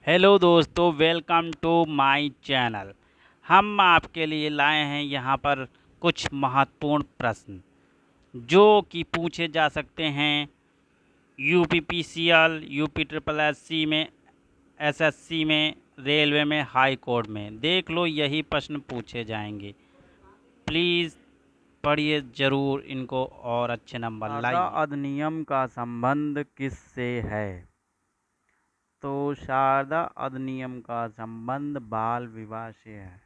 Hello दोस्तों, welcome to my channel. हम आपके लिए लाए हैं यहाँ पर कुछ महत्वपूर्ण प्रश्न जो कि पूछे जा सकते हैं यूपीपीसीएल, यूपी ट्रिपल एससी में, एसएससी में, रेलवे में, हाई कोर्ट में। देख लो, यही प्रश्न पूछे जाएंगे। प्लीज़ पढ़िए ज़रूर इनको और अच्छे नंबर शारदा लाइए। अधिनियम का संबंध किससे है? तो शारदा अधिनियम का संबंध बाल विवाह से है,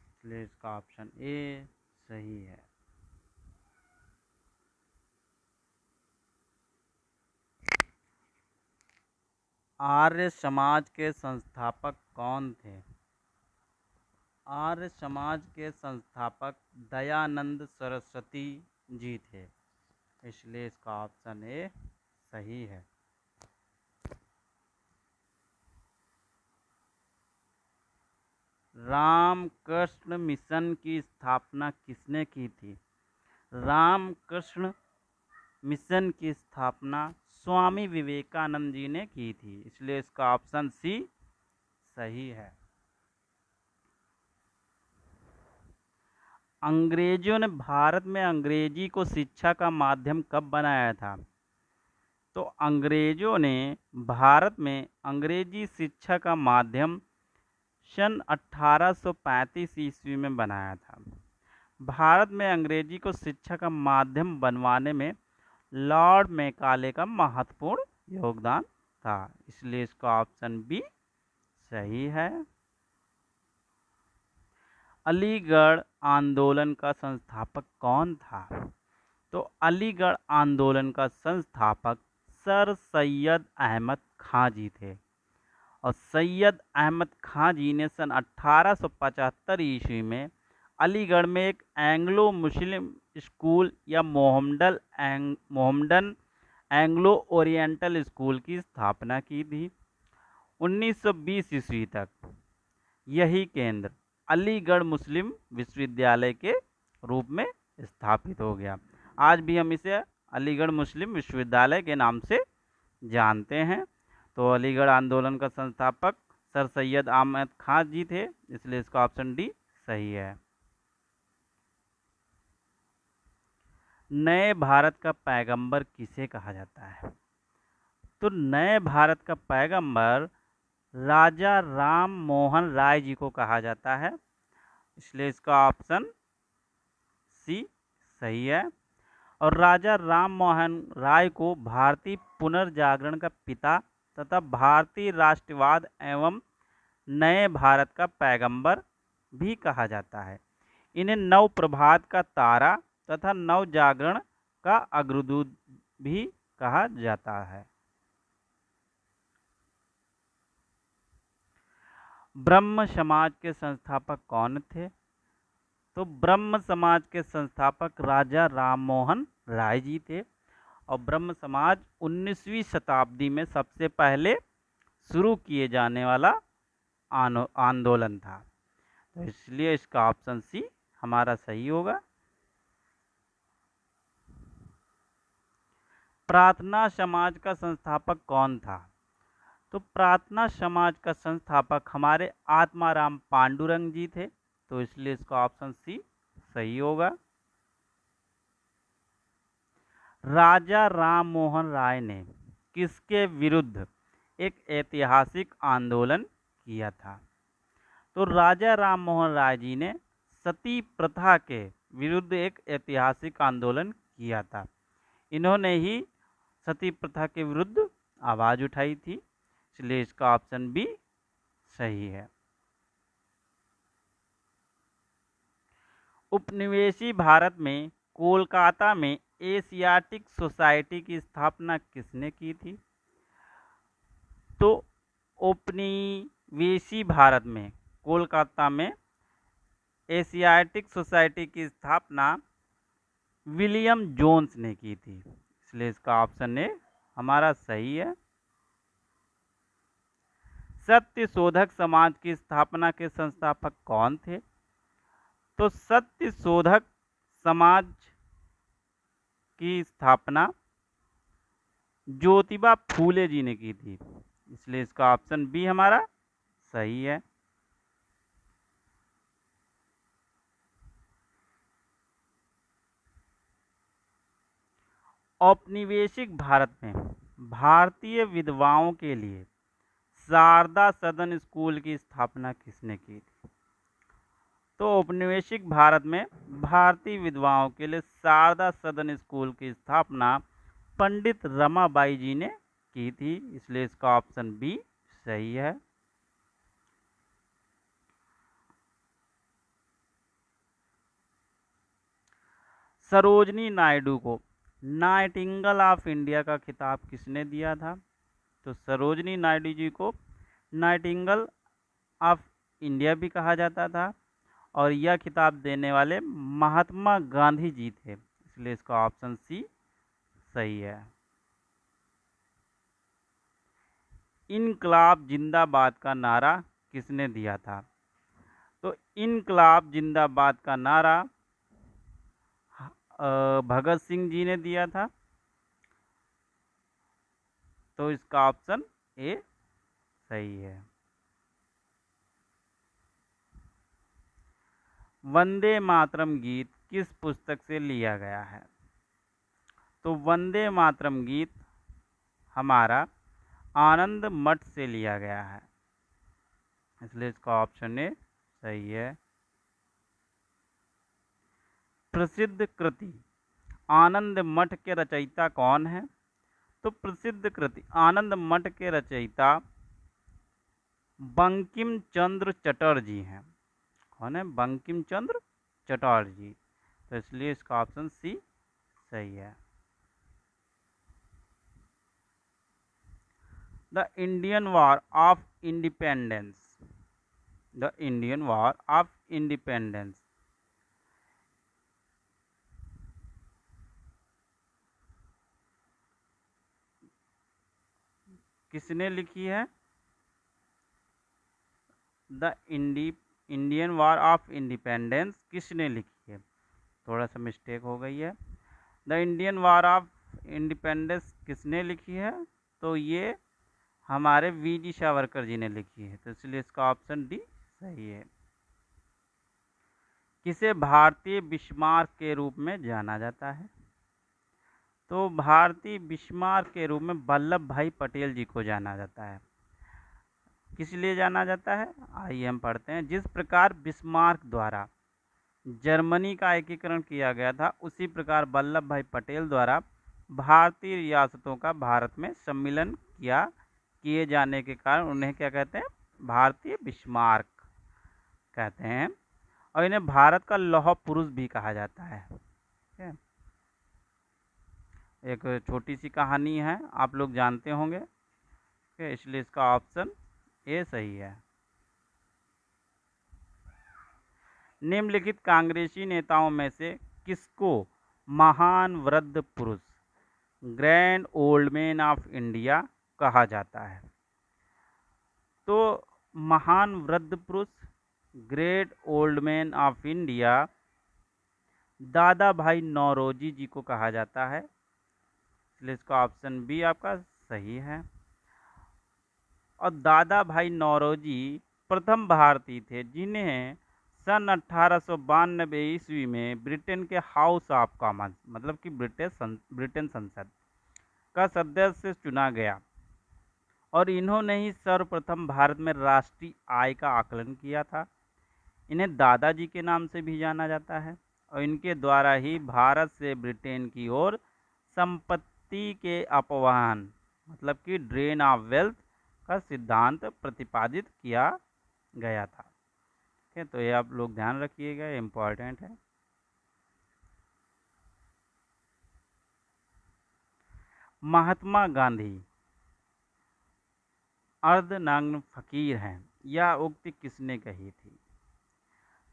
इसलिए इसका ऑप्शन ए सही है। आर्य समाज के संस्थापक कौन थे? आर्य समाज के संस्थापक दयानंद सरस्वती जी थे, इसलिए इसका ऑप्शन ए सही है। रामकृष्ण मिशन की स्थापना किसने की थी? रामकृष्ण मिशन की स्थापना स्वामी विवेकानंद जी ने की थी, इसलिए इसका ऑप्शन सी सही है। अंग्रेजों ने भारत में अंग्रेजी को शिक्षा का माध्यम कब बनाया था? तो अंग्रेजों ने भारत में अंग्रेजी शिक्षा का माध्यम सन 1835 ईस्वी में बनाया था। भारत में अंग्रेजी को शिक्षा का माध्यम बनवाने में लॉर्ड मैकाले का महत्वपूर्ण योगदान था, इसलिए इसका ऑप्शन बी सही है। अलीगढ़ आंदोलन का संस्थापक कौन था? तो अलीगढ़ आंदोलन का संस्थापक सर सैयद अहमद खां जी थे, और सैयद अहमद खां जी ने सन 1875 ईस्वी में अलीगढ़ में एक एंग्लो मुस्लिम स्कूल या मोहम्मडन एंग्लो ओरिएंटल स्कूल की स्थापना की थी। 1920 ईस्वी तक यही केंद्र अलीगढ़ मुस्लिम विश्वविद्यालय के रूप में स्थापित हो गया। आज भी हम इसे अलीगढ़ मुस्लिम विश्वविद्यालय के नाम से जानते हैं। तो अलीगढ़ आंदोलन का संस्थापक सर सैयद अहमद खां जी थे, इसलिए इसका ऑप्शन डी सही है। नए भारत का पैगंबर किसे कहा जाता है? तो नए भारत का पैगंबर राजा राम मोहन राय जी को कहा जाता है, इसलिए इसका ऑप्शन सी सही है। और राजा राम मोहन राय को भारतीय पुनर्जागरण का पिता तथा भारतीय राष्ट्रवाद एवं नए भारत का पैगंबर भी कहा जाता है। इन्हें नव प्रभात का तारा तथा नव जागरण का अग्रदूत भी कहा जाता है। ब्रह्म समाज के संस्थापक कौन थे? तो ब्रह्म समाज के संस्थापक राजा राममोहन राय जी थे, और ब्रह्म समाज 19वीं शताब्दी में सबसे पहले शुरू किए जाने वाला आंदोलन था, तो इसलिए इसका ऑप्शन सी हमारा सही होगा। प्रार्थना समाज का संस्थापक कौन था? तो प्रार्थना समाज का संस्थापक हमारे आत्माराम पांडुरंग जी थे, तो इसलिए इसका ऑप्शन सी सही होगा। राजा राम मोहन राय ने किसके विरुद्ध एक ऐतिहासिक आंदोलन किया था? तो राजा राम मोहन राय जी ने सती प्रथा के विरुद्ध एक ऐतिहासिक आंदोलन किया था। इन्होंने ही सती प्रथा के विरुद्ध आवाज उठाई थी, इसलिए इसका ऑप्शन बी सही है। उपनिवेशी भारत में कोलकाता में एशियाटिक सोसाइटी की स्थापना किसने की थी? तो उपनिवेशी भारत में कोलकाता में एशियाटिक सोसाइटी की स्थापना विलियम जोन्स ने की थी, इसलिए इसका ऑप्शन ए हमारा सही है। सत्य शोधक समाज की स्थापना के संस्थापक कौन थे? तो सत्य शोधक समाज की स्थापना ज्योतिबा फूले जी ने की थी, इसलिए इसका ऑप्शन बी हमारा सही है। औपनिवेशिक भारत में भारतीय विधवाओं के लिए शारदा सदन स्कूल की स्थापना किसने की थी? तो औपनिवेशिक भारत में भारतीय विधवाओं के लिए शारदा सदन स्कूल की स्थापना पंडित रमाबाई जी ने की थी, इसलिए इसका ऑप्शन बी सही है। सरोजनी नायडू को नाइटिंगेल ऑफ इंडिया का खिताब किसने दिया था? तो सरोजनी नायडू जी को नाइटिंगेल ऑफ इंडिया भी कहा जाता था और यह खिताब देने वाले महात्मा गांधी जी थे, इसलिए इसका ऑप्शन सी सही है। इनकलाब जिंदाबाद का नारा किसने दिया था? तो इनकलाब जिंदाबाद का नारा भगत सिंह जी ने दिया था, तो इसका ऑप्शन ए सही है। वंदे मातरम गीत किस पुस्तक से लिया गया है? तो वंदे मातरम गीत हमारा आनंद मठ से लिया गया है, इसलिए इसका ऑप्शन ए सही है। प्रसिद्ध कृति आनंद मठ के रचयिता कौन है? तो प्रसिद्ध कृति आनंद मठ के रचयिता बंकिम चंद्र चटर्जी हैं। कौन है? बंकिम चंद्र चटर्जी, तो इसलिए इसका ऑप्शन सी सही है। The Indian war of independence, the Indian war of independence किसने लिखी है? The Indian war of independence किसने लिखी है? थोड़ा सा मिस्टेक हो गई है। The Indian war of independence किसने लिखी है? तो ये हमारे वी.जी. सावरकर जी ने लिखी है, तो इसलिए इसका ऑप्शन डी सही है। किसे भारतीय बिस्मार्क के रूप में जाना जाता है? तो भारतीय बिस्मार्क के रूप में वल्लभ भाई पटेल जी को जाना जाता है। किस लिए जाना जाता है? आइए हम पढ़ते हैं। जिस प्रकार बिस्मार्क द्वारा जर्मनी का एकीकरण किया गया था, उसी प्रकार वल्लभ भाई पटेल द्वारा भारतीय रियासतों का भारत में सम्मिलन किए जाने के कारण उन्हें क्या कहते हैं? भारतीय बिस्मार्क कहते हैं, और इन्हें भारत का लौह पुरुष भी कहा जाता है। ठीक है, एक छोटी सी कहानी है, आप लोग जानते होंगे। ठीक है, इसलिए इसका ऑप्शन ए सही है। निम्नलिखित कांग्रेसी नेताओं में से किसको महान वृद्ध पुरुष, grand old man of India कहा जाता है? तो महान वृद्ध पुरुष, great old man of India दादा भाई नौरोजी जी को कहा जाता है, इसलिए इसका ऑप्शन बी आपका सही है। और दादा भाई नौरोजी प्रथम भारतीय थे जिन्हें सन 1892 ईस्वी में ब्रिटेन के हाउस ऑफ कॉमन्स, मतलब कि ब्रिटेन संसद का सदस्य चुना गया, और इन्होंने ही सर्वप्रथम भारत में राष्ट्रीय आय का आकलन किया था। इन्हें दादाजी के नाम से भी जाना जाता है, और इनके द्वारा ही भारत से ब्रिटेन की ओर संपत्ति के अपवहन, मतलब कि ड्रेन ऑफ वेल्थ का सिद्धांत प्रतिपादित किया गया था। ठीक है, तो ये आप लोग ध्यान रखिएगा, इम्पोर्टेंट है। महात्मा गांधी अर्धनग्न फकीर हैं, यह उक्ति किसने कही थी?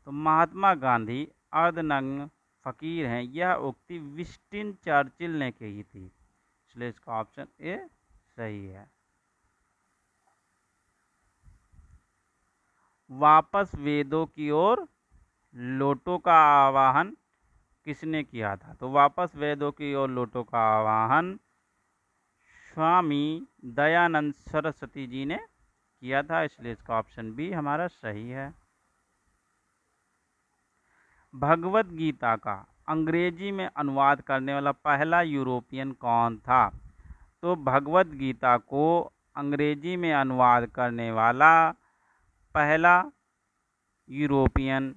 तो महात्मा गांधी अर्धनग्न फकीर हैं, यह उक्ति विंस्टन चर्चिल ने कही थी, इसलिए इसका ऑप्शन ए सही है। वापस वेदों की ओर लौटो का आवाहन किसने किया था? तो वापस वेदों की ओर लौटो का आवाहन स्वामी दयानंद सरस्वती जी ने किया था, इसलिए इसका ऑप्शन बी हमारा सही है। भगवत गीता का अंग्रेजी में अनुवाद करने वाला पहला यूरोपियन कौन था? तो भगवत गीता को अंग्रेजी में अनुवाद करने वाला पहला यूरोपियन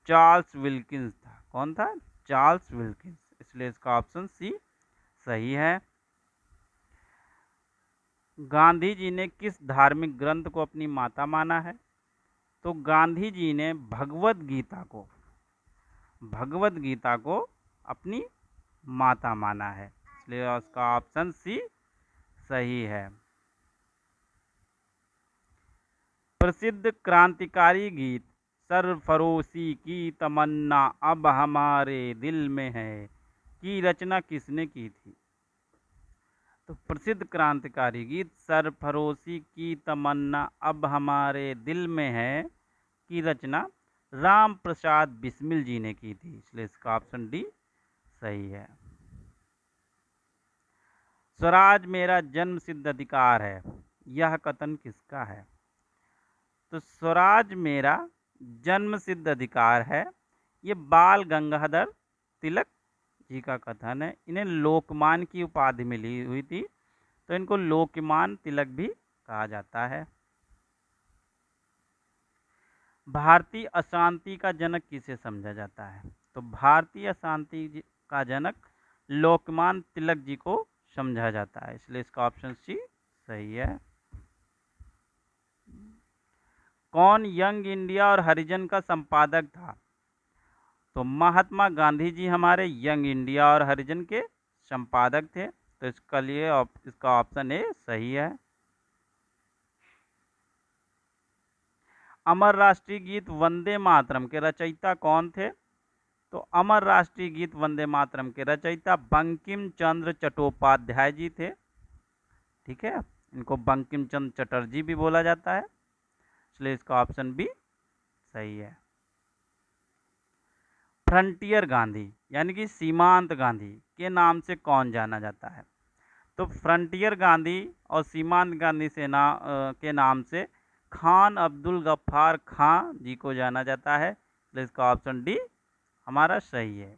चार्ल्स विल्किंस था। कौन था? चार्ल्स विल्किंस, इसलिए इसका ऑप्शन सी सही है। गांधी जी ने किस धार्मिक ग्रंथ को अपनी माता माना है? तो गांधी जी ने भगवत गीता को अपनी माता माना है, इसलिए उसका ऑप्शन सी सही है। प्रसिद्ध क्रांतिकारी गीत सरफरोशी की तमन्ना अब हमारे दिल में है की रचना किसने की थी? तो प्रसिद्ध क्रांतिकारी गीत सरफरोशी की तमन्ना अब हमारे दिल में है की रचना राम प्रसाद बिस्मिल जी ने की थी, इसलिए इसका ऑप्शन डी सही है। स्वराज मेरा जन्म सिद्ध अधिकार है, यह कथन किसका है? तो स्वराज मेरा जन्म सिद्ध अधिकार है, ये बाल गंगाधर तिलक जी का कथन है। इन्हें लोकमान की उपाधि मिली हुई थी, तो इनको लोकमान तिलक भी कहा जाता है। भारतीय अशांति का जनक किसे समझा जाता है? तो भारतीय अशांति का जनक लोकमान तिलक जी को समझा जाता है, इसलिए इसका ऑप्शन सी सही है। कौन यंग इंडिया और हरिजन का संपादक था? तो महात्मा गांधी जी हमारे यंग इंडिया और हरिजन के संपादक थे, तो इसका लिए इसका ऑप्शन ए सही है। अमर राष्ट्रीय गीत वंदे मातरम के रचयिता कौन थे? तो अमर राष्ट्रीय गीत वंदे मातरम के रचयिता बंकिम चंद्र चट्टोपाध्याय जी थे। ठीक है, इनको बंकिम चंद्र चटर्जी भी बोला जाता है, इसलिए इसका ऑप्शन बी सही है। फ्रंटियर गांधी यानी कि सीमांत गांधी के नाम से कौन जाना जाता है? तो फ्रंटियर गांधी और सीमांत गांधी से के नाम से खान अब्दुल गफ्फार खान जी को जाना जाता है, इसलिए इसका ऑप्शन डी हमारा सही है।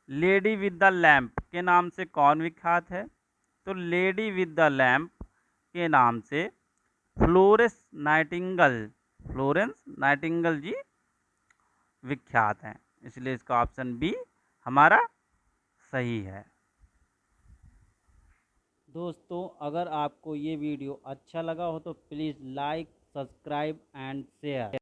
लेडी विद द लैंप के नाम से कौन विख्यात है? तो लेडी विद द लैंप के नाम से फ्लोरेंस नाइटिंगेल जी विख्यात हैं, इसलिए इसका ऑप्शन बी हमारा सही है। दोस्तों, अगर आपको ये वीडियो अच्छा लगा हो तो please like, subscribe and share.